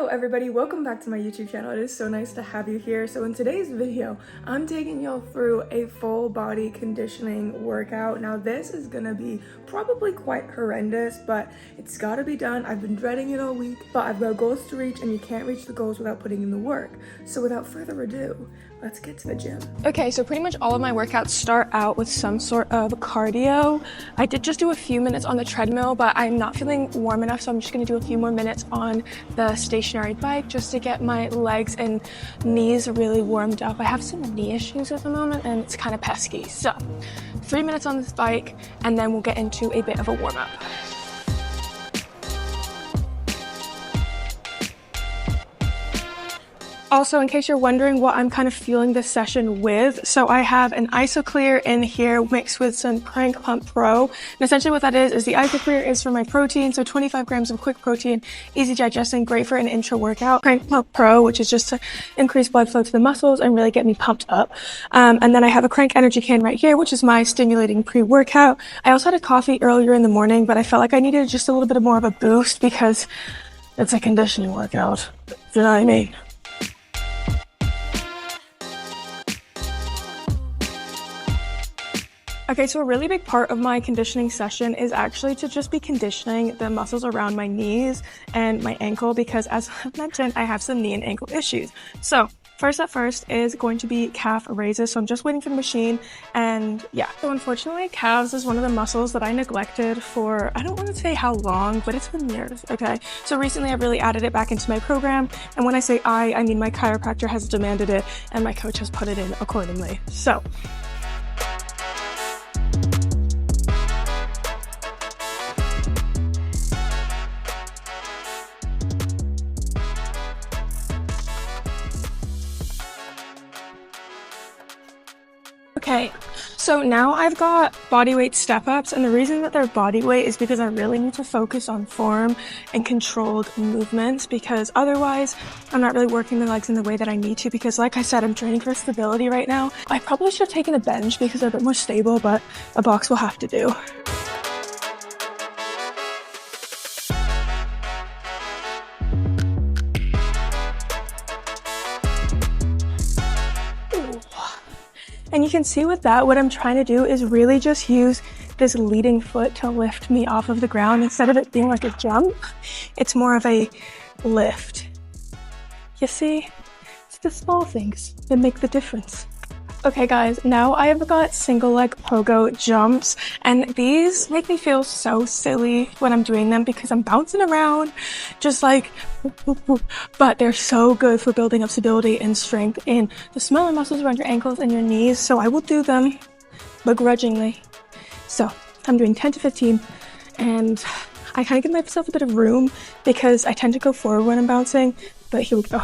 Hello everybody, welcome back to my YouTube channel. It is so nice to have you here. So in today's video, I'm taking y'all through a full body conditioning workout. Now this is gonna be probably quite horrendous, but it's gotta be done. I've been dreading it all week, but I've got goals to reach and you can't reach the goals without putting in the work. So without further ado, let's get to the gym. Okay, so pretty much all of my workouts start out with some sort of cardio. I did just do a few minutes on the treadmill, but I'm not feeling warm enough, so I'm just gonna do a few more minutes on the stationary bike just to get my legs and knees really warmed up. I have some knee issues at the moment and it's kind of pesky. So 3 minutes on this bike and then we'll get into a bit of a warm up. Also, in case you're wondering what I'm kind of fueling this session with, so I have an IsoClear in here mixed with some Crank Pump Pro. And essentially what that is the IsoClear is for my protein, so 25 grams of quick protein, easy digesting, great for an intra workout. Crank Pump Pro, which is just to increase blood flow to the muscles and really get me pumped up. And then I have a Crank Energy can right here, which is my stimulating pre-workout. I also had a coffee earlier in the morning, but I felt like I needed just a little bit more of a boost because it's a conditioning workout. Do you know what I mean? Okay, so a really big part of my conditioning session is actually to just be conditioning the muscles around my knees and my ankle because, as I've mentioned, I have some knee and ankle issues. So first up first is going to be calf raises. So I'm just waiting for the machine and yeah. So unfortunately, calves is one of the muscles that I neglected for, I don't want to say how long, but it's been years, okay? So recently I've really added it back into my program. And when I say I mean my chiropractor has demanded it and my coach has put it in accordingly. So okay, so now I've got bodyweight step-ups, and the reason that they're bodyweight is because I really need to focus on form and controlled movements because otherwise I'm not really working the legs in the way that I need to because like I said, I'm training for stability right now. I probably should have taken a bench because they're a bit more stable, but a box will have to do. And you can see with that, what I'm trying to do is really just use this leading foot to lift me off of the ground. Instead of it being like a jump, it's more of a lift. You see, it's the small things that make the difference. Okay guys, now I have got single leg pogo jumps and these make me feel so silly when I'm doing them because I'm bouncing around just like whoop, whoop, whoop. But they're so good for building up stability and strength in the smaller muscles around your ankles and your knees, so I will do them begrudgingly. So I'm doing 10 to 15 and I kind of give myself a bit of room because I tend to go forward when I'm bouncing, but here we go.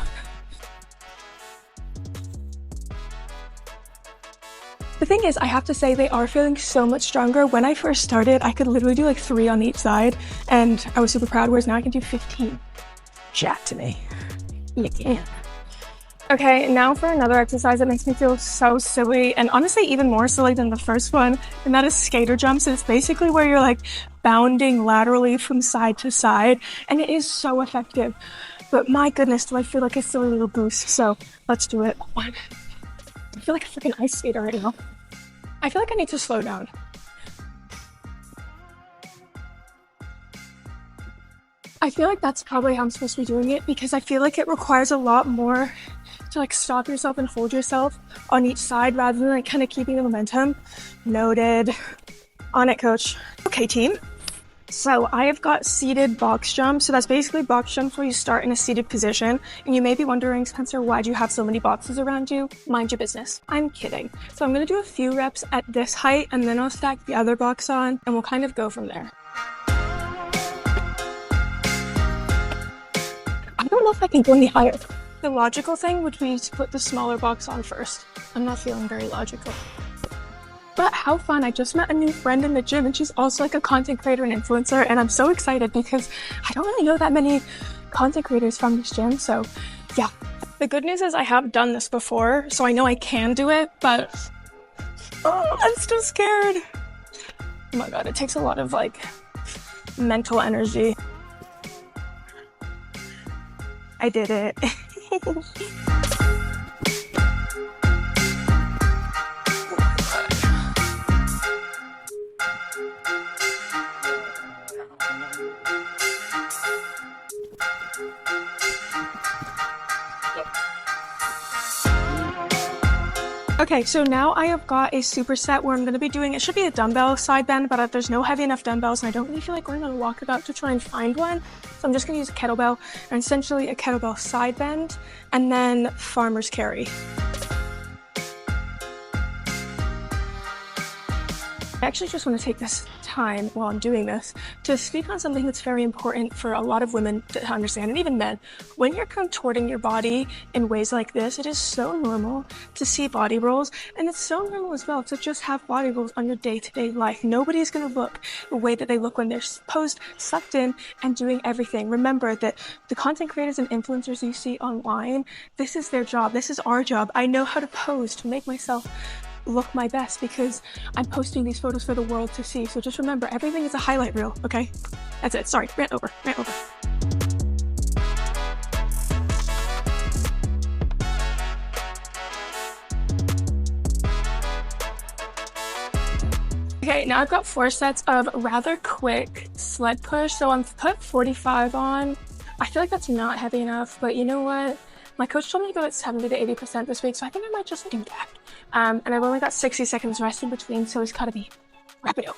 The thing is, I have to say they are feeling so much stronger. When I first started, I could literally do like 3 on each side and I was super proud, whereas now I can do 15. Chat to me. You can. Okay, now for another exercise that makes me feel so silly and honestly even more silly than the first one, and that is skater jumps. It's basically where you're like bounding laterally from side to side and it is so effective. But my goodness, do I feel like a silly little boost. So let's do it. One. I feel like a freaking ice skater right now. I feel like I need to slow down. I feel like that's probably how I'm supposed to be doing it because I feel like it requires a lot more to like stop yourself and hold yourself on each side rather than like kind of keeping the momentum. Noted. On it, coach. Okay, team. So I have got seated box jumps. So that's basically box jumps where you start in a seated position. And you may be wondering, Spencer, why do you have so many boxes around you? Mind your business. I'm kidding. So I'm going to do a few reps at this height and then I'll stack the other box on and we'll kind of go from there. I don't know if I can go any higher. The logical thing would be to put the smaller box on first. I'm not feeling very logical. But how fun, I just met a new friend in the gym and she's also like a content creator and influencer and I'm so excited because I don't really know that many content creators from this gym, so yeah. The good news is I have done this before, so I know I can do it, but I'm still scared. Oh my god, it takes a lot of like mental energy. I did it. Okay, so now I have got a superset where I'm going to be doing, it should be a dumbbell side bend, but there's no heavy enough dumbbells and I don't really feel like going on a walkabout to try and find one. So I'm just going to use a kettlebell, and essentially a kettlebell side bend and then farmer's carry. I actually just want to take this time while I'm doing this to speak on something that's very important for a lot of women to understand, and even men. When you're contorting your body in ways like this, it is so normal to see body rolls, and it's so normal as well to just have body rolls on your day-to-day life. Nobody's going to look the way that they look when they're posed, sucked in, and doing everything. Remember that the content creators and influencers you see online, this is their job. This is our job. I know how to pose to make myself look my best because I'm posting these photos for the world to see. So just remember, everything is a highlight reel, okay? That's it. Sorry, rant over. Okay, now I've got 4 sets of rather quick sled push. So I'm put 45 on. I feel like that's not heavy enough, but you know what? My coach told me to go at 70 to 80% this week, so I think I might just do that. And I've only got 60 seconds rest in between, so it's gotta be rapido.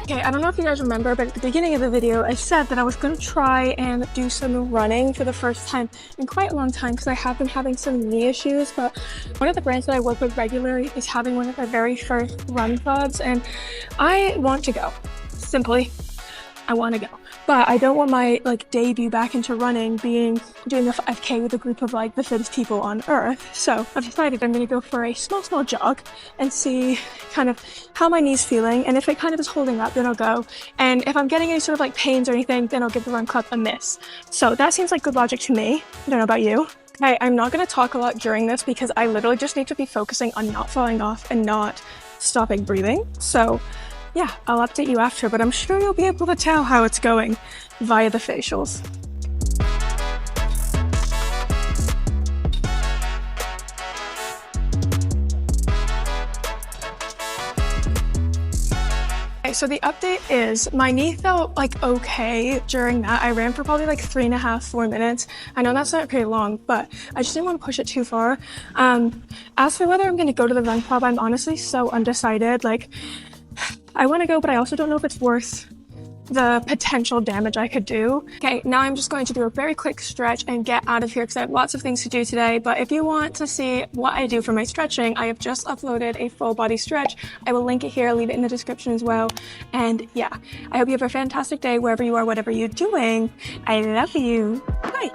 Okay, I don't know if you guys remember, but at the beginning of the video, I said that I was going to try and do some running for the first time in quite a long time because I have been having some knee issues, but one of the brands that I work with regularly is having one of their very first run clubs, and I want to go. Simply, I want to go. But I don't want my debut back into running doing a 5K with a group of the fittest people on earth. So I've decided I'm going to go for a small jog and see kind of how my knee's feeling. And if it kind of is holding up, then I'll go. And if I'm getting any sort of pains or anything, then I'll give the run club a miss. So that seems like good logic to me. I don't know about you. Okay, I'm not going to talk a lot during this because I literally just need to be focusing on not falling off and not stopping breathing. So yeah, I'll update you after, but I'm sure you'll be able to tell how it's going via the facials. Okay, so the update is my knee felt okay during that. I ran for probably 3.5, 4 minutes. I know that's not pretty long, but I just didn't want to push it too far. As for whether I'm going to go to the run club, I'm honestly so undecided. I want to go, but I also don't know if it's worth the potential damage I could do. Okay, now I'm just going to do a very quick stretch and get out of here because I have lots of things to do today. But if you want to see what I do for my stretching, I have just uploaded a full body stretch. I will link it here, leave it in the description as well. And yeah, I hope you have a fantastic day wherever you are, whatever you're doing. I love you. Bye.